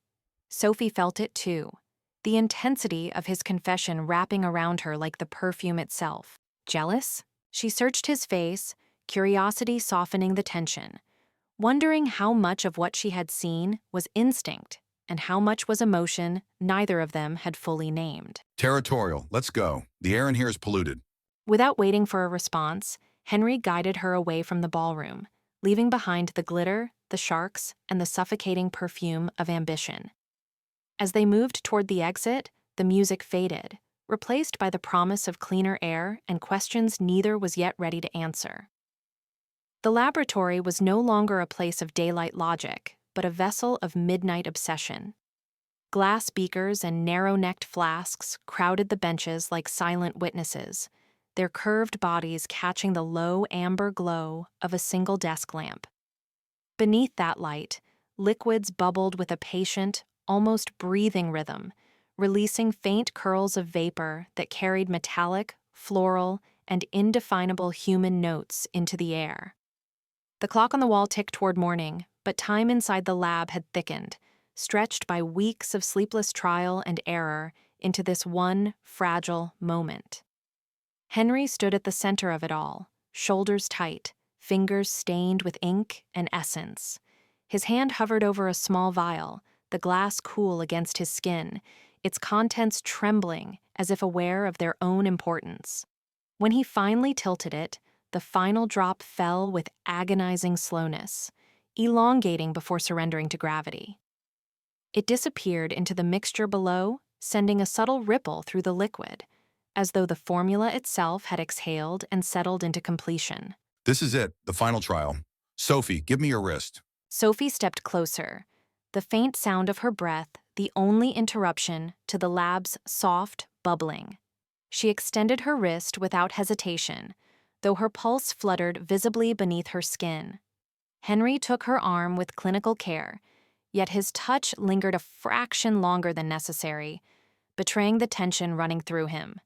Sophie felt it too, the intensity of his confession wrapping around her like the perfume itself. Jealous? She searched his face, curiosity softening the tension, wondering how much of what she had seen was instinct and how much was emotion neither of them had fully named. Territorial. Let's go. The air in here is polluted. Without waiting for a response, Henry guided her away from the ballroom, leaving behind the glitter, the sharks, and the suffocating perfume of ambition. As they moved toward the exit, the music faded, replaced by the promise of cleaner air and questions neither was yet ready to answer. The laboratory was no longer a place of daylight logic, but a vessel of midnight obsession. Glass beakers and narrow-necked flasks crowded the benches like silent witnesses, their curved bodies catching the low amber glow of a single desk lamp. Beneath that light, liquids bubbled with a patient, almost breathing rhythm, releasing faint curls of vapor that carried metallic, floral, and indefinable human notes into the air. The clock on the wall ticked toward morning, but time inside the lab had thickened, stretched by weeks of sleepless trial and error into this one fragile moment. Henry stood at the center of it all, shoulders tight, fingers stained with ink and essence. His hand hovered over a small vial, the glass cool against his skin, its contents trembling as if aware of their own importance. When he finally tilted it, the final drop fell with agonizing slowness, elongating before surrendering to gravity. It disappeared into the mixture below, sending a subtle ripple through the liquid, as though the formula itself had exhaled and settled into completion. This is it, the final trial. Sophie, give me your wrist. Sophie stepped closer, the faint sound of her breath the only interruption to the lab's soft bubbling. She extended her wrist without hesitation, though her pulse fluttered visibly beneath her skin. Henry took her arm with clinical care, yet his touch lingered a fraction longer than necessary, betraying the tension running through him.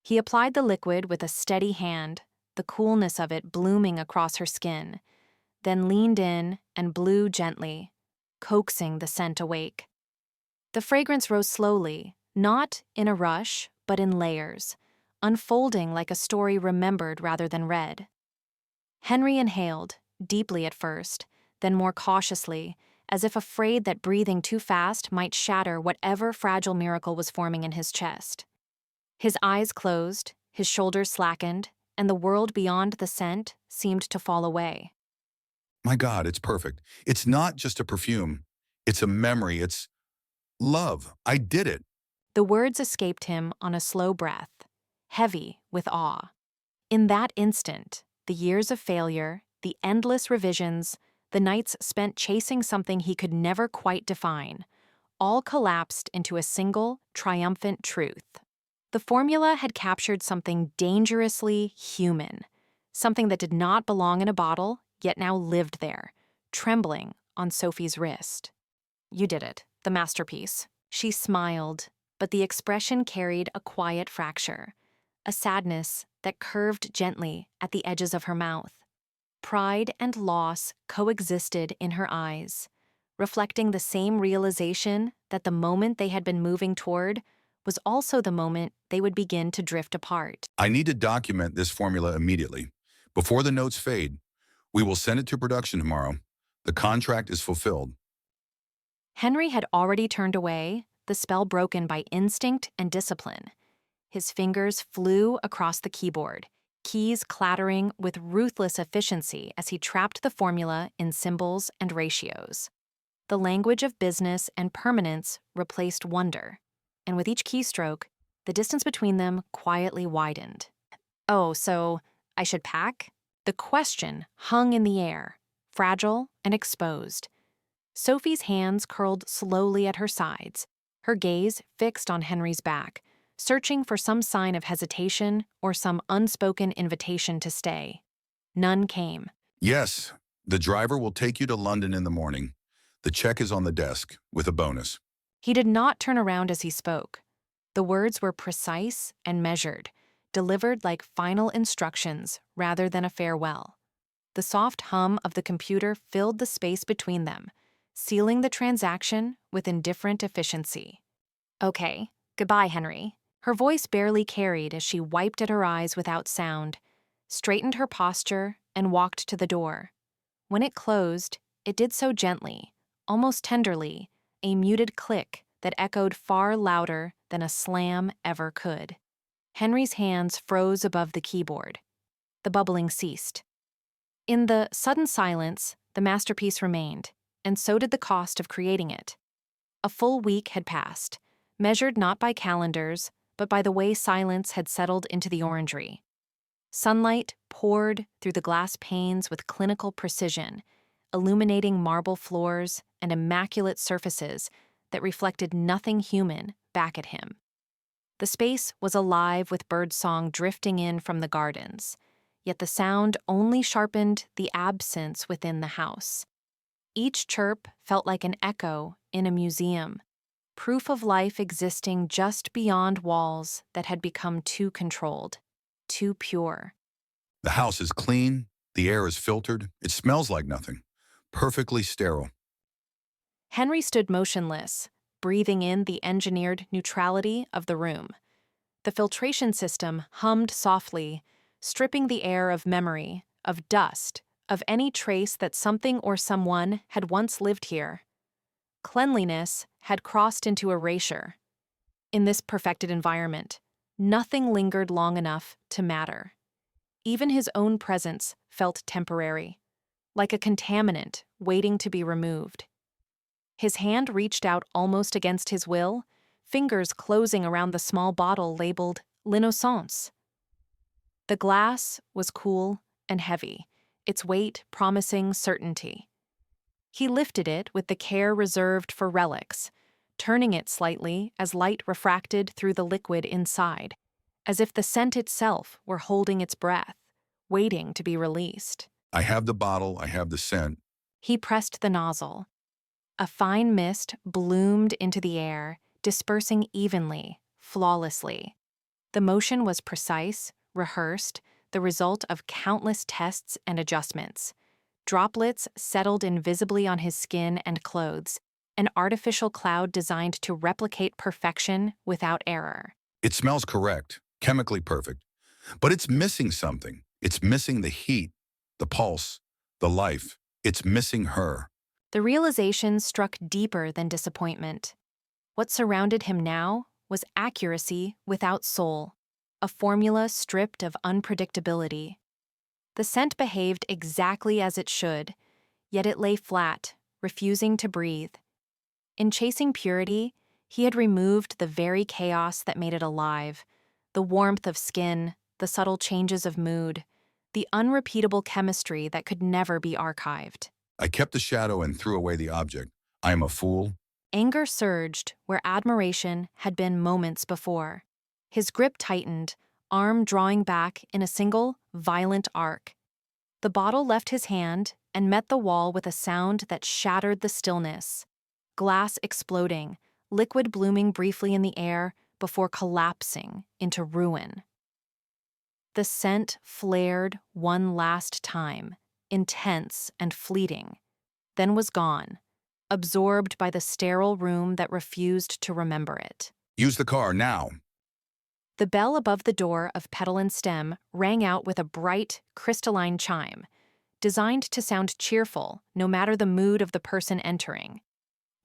He applied the liquid with a steady hand, the coolness of it blooming across her skin, then leaned in and blew gently, coaxing the scent awake. The fragrance rose slowly, not in a rush, but in layers, unfolding like a story remembered rather than read. Henry inhaled, deeply at first, then more cautiously, as if afraid that breathing too fast might shatter whatever fragile miracle was forming in his chest. His eyes closed, his shoulders slackened, and the world beyond the scent seemed to fall away. My God, it's perfect. It's not just a perfume. It's a memory. It's love. I did it. The words escaped him on a slow breath, heavy with awe. In that instant, the years of failure, the endless revisions, the nights spent chasing something he could never quite define, all collapsed into a single, triumphant truth. The formula had captured something dangerously human, something that did not belong in a bottle, yet now lived there, trembling on Sophie's wrist. You did it, the masterpiece. She smiled, but the expression carried a quiet fracture, a sadness that curved gently at the edges of her mouth. Pride and loss coexisted in her eyes, reflecting the same realization that the moment they had been moving toward was also the moment they would begin to drift apart. I need to document this formula immediately. Before the notes fade, we will send it to production tomorrow. The contract is fulfilled. Henry had already turned away, the spell broken by instinct and discipline. His fingers flew across the keyboard, keys clattering with ruthless efficiency as he trapped the formula in symbols and ratios. The language of business and permanence replaced wonder, and with each keystroke, the distance between them quietly widened. Oh, so I should pack? The question hung in the air, fragile and exposed. Sophie's hands curled slowly at her sides, her gaze fixed on Henry's back, searching for some sign of hesitation or some unspoken invitation to stay. None came. Yes, the driver will take you to London in the morning. The check is on the desk, with a bonus. He did not turn around as he spoke. The words were precise and measured, delivered like final instructions rather than a farewell. The soft hum of the computer filled the space between them, sealing the transaction with indifferent efficiency. Okay, goodbye, Henry. Her voice barely carried as she wiped at her eyes without sound, straightened her posture, and walked to the door. When it closed, it did so gently, almost tenderly, a muted click that echoed far louder than a slam ever could. Henry's hands froze above the keyboard. The bubbling ceased. In the sudden silence, the masterpiece remained, and so did the cost of creating it. A full week had passed, measured not by calendars, but by the way silence had settled into the orangery. Sunlight poured through the glass panes with clinical precision, illuminating marble floors and immaculate surfaces that reflected nothing human back at him. The space was alive with birdsong drifting in from the gardens, yet the sound only sharpened the absence within the house. Each chirp felt like an echo in a museum, proof of life existing just beyond walls that had become too controlled, too pure. The house is clean, the air is filtered, it smells like nothing. Perfectly sterile. Henry stood motionless, breathing in the engineered neutrality of the room. The filtration system hummed softly, stripping the air of memory, of dust, of any trace that something or someone had once lived here. Cleanliness had crossed into erasure. In this perfected environment, nothing lingered long enough to matter. Even his own presence felt temporary, like a contaminant waiting to be removed. His hand reached out almost against his will, fingers closing around the small bottle labeled L'Innocence. The glass was cool and heavy, its weight promising certainty. He lifted it with the care reserved for relics, turning it slightly as light refracted through the liquid inside, as if the scent itself were holding its breath, waiting to be released. I have the bottle, I have the scent. He pressed the nozzle. A fine mist bloomed into the air, dispersing evenly, flawlessly. The motion was precise, rehearsed, the result of countless tests and adjustments. Droplets settled invisibly on his skin and clothes, an artificial cloud designed to replicate perfection without error. It smells correct, chemically perfect. But it's missing something. It's missing the heat, the pulse, the life. It's missing her. The realization struck deeper than disappointment. What surrounded him now was accuracy without soul, a formula stripped of unpredictability. The scent behaved exactly as it should, yet it lay flat, refusing to breathe. In chasing purity, he had removed the very chaos that made it alive, the warmth of skin, the subtle changes of mood, the unrepeatable chemistry that could never be archived. I kept the shadow and threw away the object. I am a fool. Anger surged where admiration had been moments before. His grip tightened, arm drawing back in a single, violent arc. The bottle left his hand and met the wall with a sound that shattered the stillness. Glass exploding, liquid blooming briefly in the air before collapsing into ruin. The scent flared one last time, intense and fleeting, then was gone, absorbed by the sterile room that refused to remember it. Use the car now. The bell above the door of Petal and Stem rang out with a bright, crystalline chime, designed to sound cheerful no matter the mood of the person entering.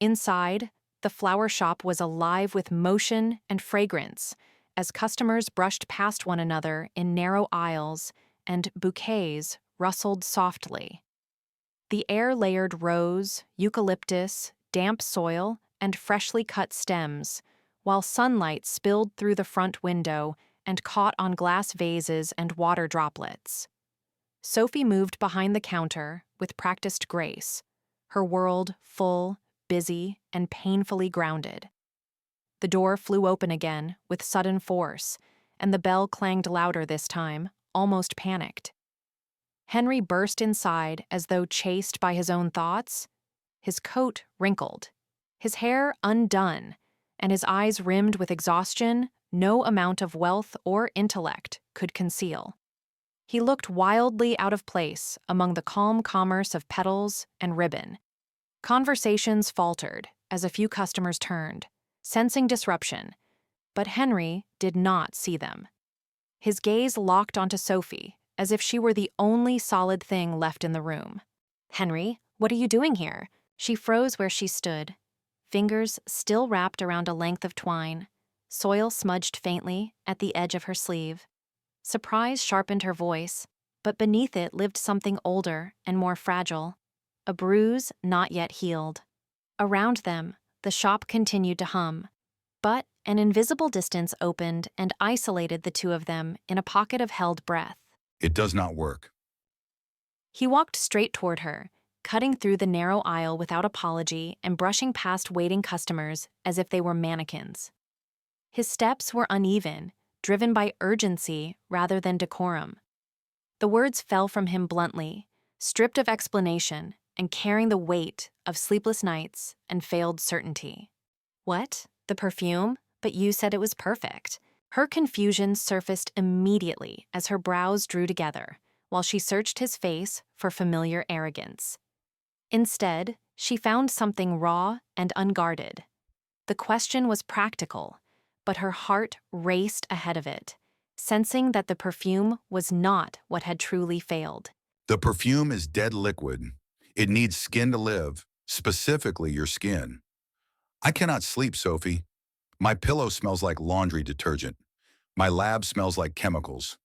Inside, the flower shop was alive with motion and fragrance as customers brushed past one another in narrow aisles and bouquets rustled softly. The air layered rose, eucalyptus, damp soil, and freshly cut stems, while sunlight spilled through the front window and caught on glass vases and water droplets. Sophie moved behind the counter with practiced grace, her world full, busy, and painfully grounded. The door flew open again with sudden force, and the bell clanged louder this time, almost panicked. Henry burst inside as though chased by his own thoughts, his coat wrinkled, his hair undone, and his eyes rimmed with exhaustion no amount of wealth or intellect could conceal. He looked wildly out of place among the calm commerce of petals and ribbon. Conversations faltered as a few customers turned, sensing disruption, but Henry did not see them. His gaze locked onto Sophie, as if she were the only solid thing left in the room. "Henry, what are you doing here?" She froze where she stood, fingers still wrapped around a length of twine, soil smudged faintly at the edge of her sleeve. Surprise sharpened her voice, but beneath it lived something older and more fragile, a bruise not yet healed. Around them, the shop continued to hum, but an invisible distance opened and isolated the two of them in a pocket of held breath. It does not work. He walked straight toward her, cutting through the narrow aisle without apology and brushing past waiting customers as if they were mannequins. His steps were uneven, driven by urgency rather than decorum. The words fell from him bluntly, stripped of explanation and carrying the weight of sleepless nights and failed certainty. "What? The perfume? But you said it was perfect." Her confusion surfaced immediately as her brows drew together, while she searched his face for familiar arrogance. Instead, she found something raw and unguarded. The question was practical, but her heart raced ahead of it, sensing that the perfume was not what had truly failed. The perfume is dead liquid. It needs skin to live, specifically your skin. I cannot sleep, Sophie. My pillow smells like laundry detergent. My lab smells like chemicals.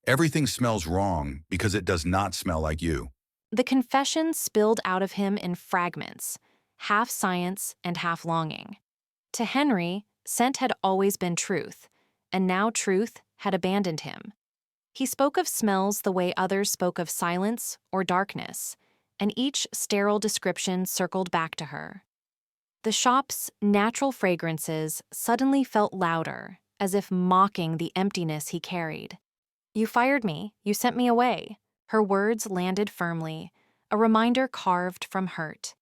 Everything smells wrong because it does not smell like you. The confession spilled out of him in fragments, half science and half longing. To Henry, scent had always been truth, and now truth had abandoned him. He spoke of smells the way others spoke of silence or darkness, and each sterile description circled back to her. The shop's natural fragrances suddenly felt louder, as if mocking the emptiness he carried. "You fired me. You sent me away." Her words landed firmly, a reminder carved from hurt.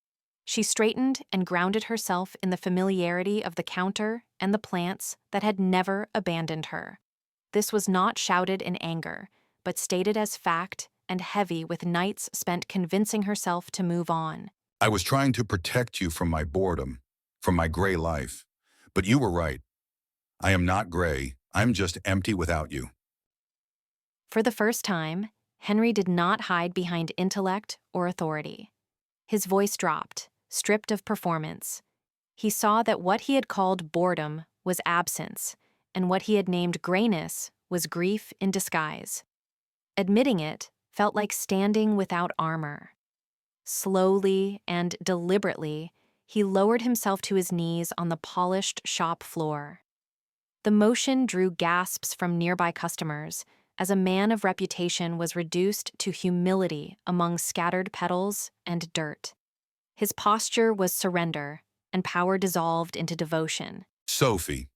She straightened and grounded herself in the familiarity of the counter and the plants that had never abandoned her. This was not shouted in anger, but stated as fact and heavy with nights spent convincing herself to move on. I was trying to protect you from my boredom, from my gray life. But you were right. I am not gray. I'm just empty without you. For the first time, Henry did not hide behind intellect or authority. His voice dropped, stripped of performance. He saw that what he had called boredom was absence, and what he had named grayness was grief in disguise. Admitting it felt like standing without armor. Slowly and deliberately, he lowered himself to his knees on the polished shop floor. The motion drew gasps from nearby customers as a man of reputation was reduced to humility among scattered petals and dirt. His posture was surrender, and power dissolved into devotion. Sophie,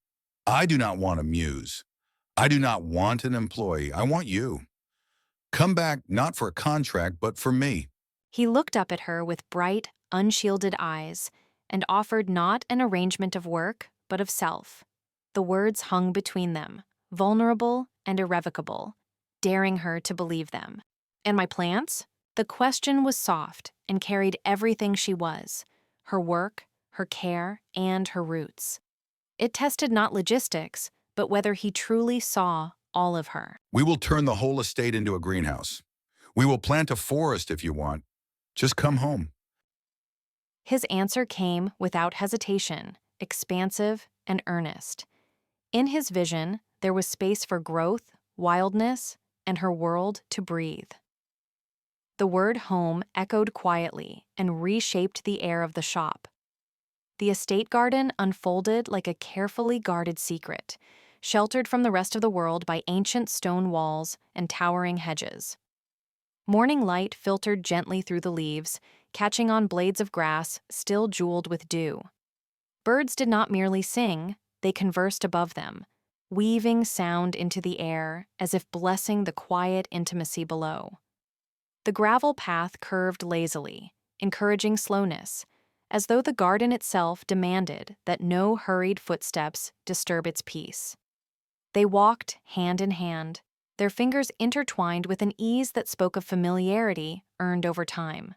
I do not want a muse. I do not want an employee. I want you. Come back not for a contract, but for me. He looked up at her with bright, unshielded eyes and offered not an arrangement of work, but of self. The words hung between them, vulnerable and irrevocable, daring her to believe them. And my plants? The question was soft and carried everything she was, her work, her care, and her roots. It tested not logistics, but whether he truly saw all of her. We will turn the whole estate into a greenhouse. We will plant a forest if you want. Just come home. His answer came without hesitation, expansive and earnest. In his vision, there was space for growth, wildness, and her world to breathe. The word home echoed quietly and reshaped the air of the shop. The estate garden unfolded like a carefully guarded secret, sheltered from the rest of the world by ancient stone walls and towering hedges. Morning light filtered gently through the leaves, catching on blades of grass still jeweled with dew. Birds did not merely sing, they conversed above them, weaving sound into the air as if blessing the quiet intimacy below. The gravel path curved lazily, encouraging slowness, as though the garden itself demanded that no hurried footsteps disturb its peace. They walked hand in hand, their fingers intertwined with an ease that spoke of familiarity earned over time.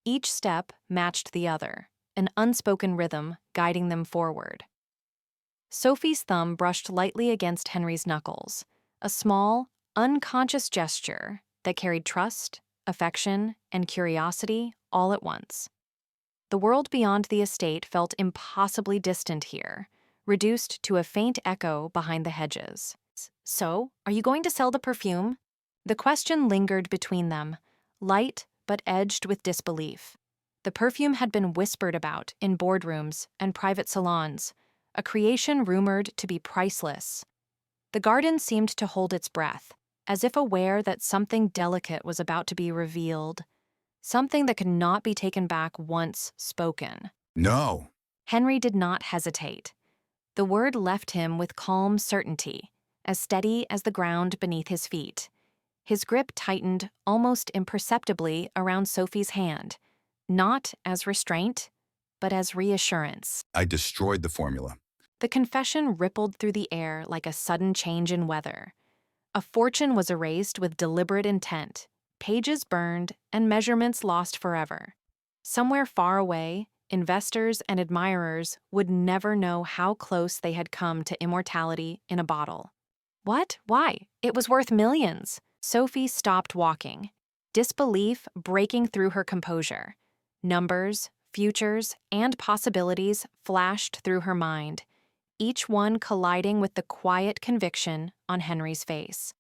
Each step matched the other, an unspoken rhythm guiding them forward. Sophie's thumb brushed lightly against Henry's knuckles, a small, unconscious gesture that carried trust, affection, and curiosity all at once. The world beyond the estate felt impossibly distant here, reduced to a faint echo behind the hedges. So, are you going to sell the perfume? The question lingered between them, light but edged with disbelief. The perfume had been whispered about in boardrooms and private salons, a creation rumored to be priceless. The garden seemed to hold its breath, as if aware that something delicate was about to be revealed, something that could not be taken back once spoken. No. Henry did not hesitate. The word left him with calm certainty, as steady as the ground beneath his feet. His grip tightened almost imperceptibly around Sophie's hand, not as restraint, but as reassurance. I destroyed the formula. The confession rippled through the air like a sudden change in weather. A fortune was erased with deliberate intent, pages burned, and measurements lost forever. Somewhere far away, investors and admirers would never know how close they had come to immortality in a bottle. What? Why? It was worth millions. Sophie stopped walking, disbelief breaking through her composure. Numbers, futures, and possibilities flashed through her mind, each one colliding with the quiet conviction on Henry's face.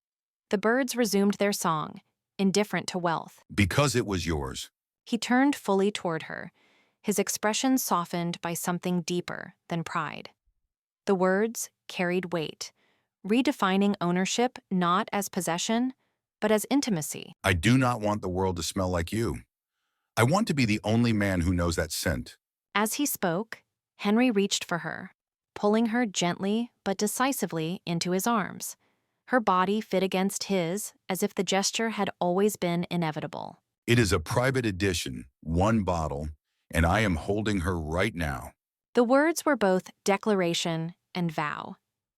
The birds resumed their song, indifferent to wealth. Because it was yours. He turned fully toward her, his expression softened by something deeper than pride. The words carried weight, redefining ownership not as possession, but as intimacy. I do not want the world to smell like you. I want to be the only man who knows that scent. As he spoke, Henry reached for her, pulling her gently but decisively into his arms. Her body fit against his as if the gesture had always been inevitable. It is a private edition, one bottle, and I am holding her right now. The words were both declaration and vow.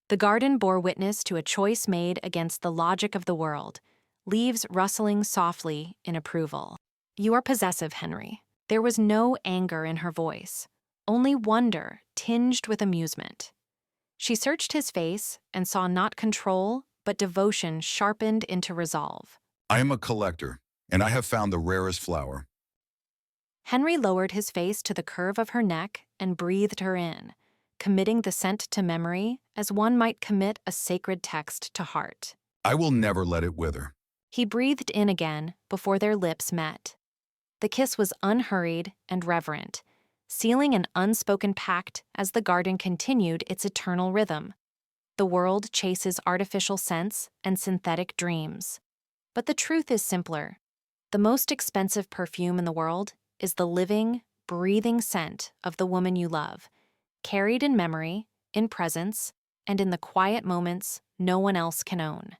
The garden bore witness to a choice made against the logic of the world, leaves rustling softly in approval. You are possessive, Henry. There was no anger in her voice, only wonder tinged with amusement. She searched his face and saw not control, but devotion sharpened into resolve. I am a collector, and I have found the rarest flower. Henry lowered his face to the curve of her neck and breathed her in, committing the scent to memory as one might commit a sacred text to heart. I will never let it wither. He breathed in again before their lips met. The kiss was unhurried and reverent, sealing an unspoken pact as the garden continued its eternal rhythm. The world chases artificial scents and synthetic dreams. But the truth is simpler. The most expensive perfume in the world is the living, breathing scent of the woman you love, carried in memory, in presence, and in the quiet moments no one else can own.